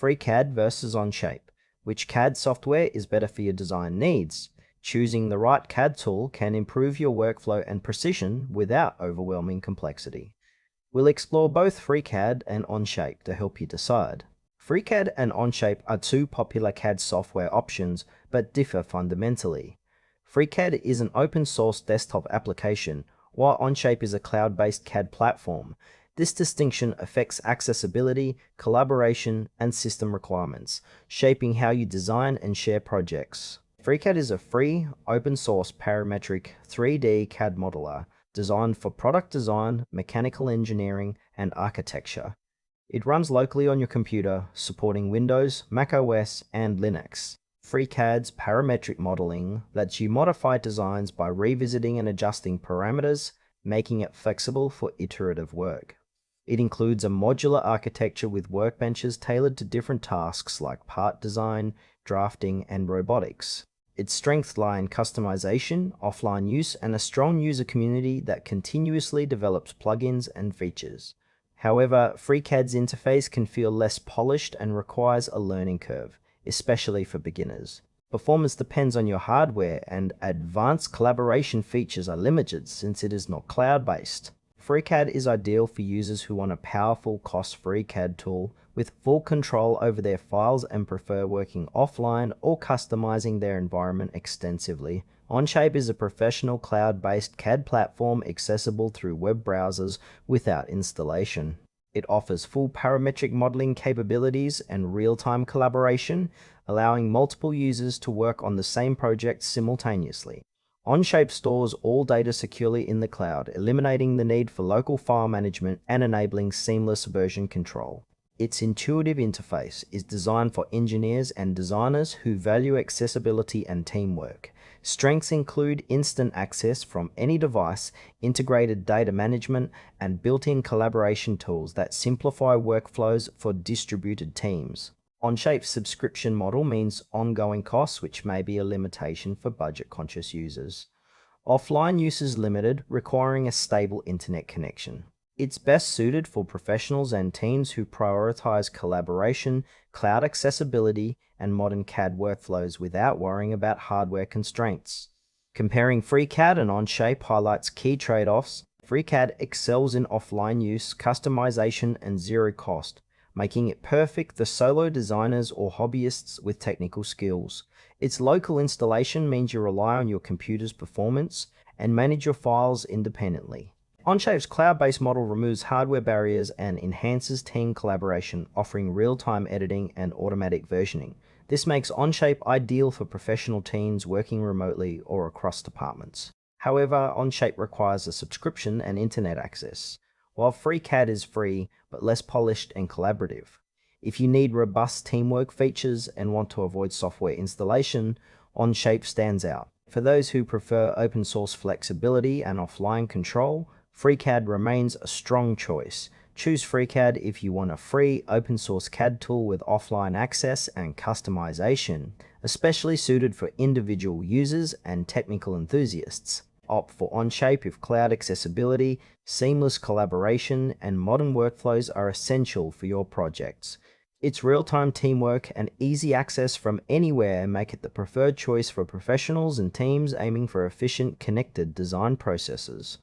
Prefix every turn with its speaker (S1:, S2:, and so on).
S1: FreeCAD versus Onshape. Which CAD software is better for your design needs? Choosing the right CAD tool can improve your workflow and precision without overwhelming complexity. We'll explore both FreeCAD and Onshape to help you decide. FreeCAD and Onshape are two popular CAD software options but differ fundamentally. FreeCAD is an open-source desktop application, while Onshape is a cloud-based CAD platform. This distinction affects accessibility, collaboration, and system requirements, shaping how you design and share projects. FreeCAD is a free, open-source parametric 3D CAD modeler designed for product design, mechanical engineering, and architecture. It runs locally on your computer, supporting Windows, macOS, and Linux. FreeCAD's parametric modeling lets you modify designs by revisiting and adjusting parameters, making it flexible for iterative work. It includes a modular architecture with workbenches tailored to different tasks like part design, drafting, and robotics. Its strengths lie in customization, offline use, and a strong user community that continuously develops plugins and features. However, FreeCAD's interface can feel less polished and requires a learning curve, especially for beginners. Performance depends on your hardware, and advanced collaboration features are limited since it is not cloud-based. FreeCAD is ideal for users who want a powerful, cost-free CAD tool with full control over their files and prefer working offline or customizing their environment extensively. Onshape is a professional cloud-based CAD platform accessible through web browsers without installation. It offers full parametric modeling capabilities and real-time collaboration, allowing multiple users to work on the same project simultaneously. Onshape stores all data securely in the cloud, eliminating the need for local file management and enabling seamless version control. Its intuitive interface is designed for engineers and designers who value accessibility and teamwork. Strengths include instant access from any device, integrated data management, and built-in collaboration tools that simplify workflows for distributed teams. Onshape's subscription model means ongoing costs, which may be a limitation for budget-conscious users. Offline use is limited, requiring a stable internet connection. It's best suited for professionals and teams who prioritize collaboration, cloud accessibility, and modern CAD workflows without worrying about hardware constraints. Comparing FreeCAD and Onshape highlights key trade-offs. FreeCAD excels in offline use, customization, and zero cost, making it perfect for solo designers or hobbyists with technical skills. Its local installation means you rely on your computer's performance and manage your files independently. Onshape's cloud-based model removes hardware barriers and enhances team collaboration, offering real-time editing and automatic versioning. This makes Onshape ideal for professional teams working remotely or across departments. However, Onshape requires a subscription and internet access, while FreeCAD is free but less polished and collaborative. If you need robust teamwork features and want to avoid software installation, Onshape stands out. For those who prefer open-source flexibility and offline control, FreeCAD remains a strong choice. Choose FreeCAD if you want a free, open-source CAD tool with offline access and customization, especially suited for individual users and technical enthusiasts. Opt for Onshape if cloud accessibility, seamless collaboration, and modern workflows are essential for your projects. Its real-time teamwork and easy access from anywhere make it the preferred choice for professionals and teams aiming for efficient, connected design processes.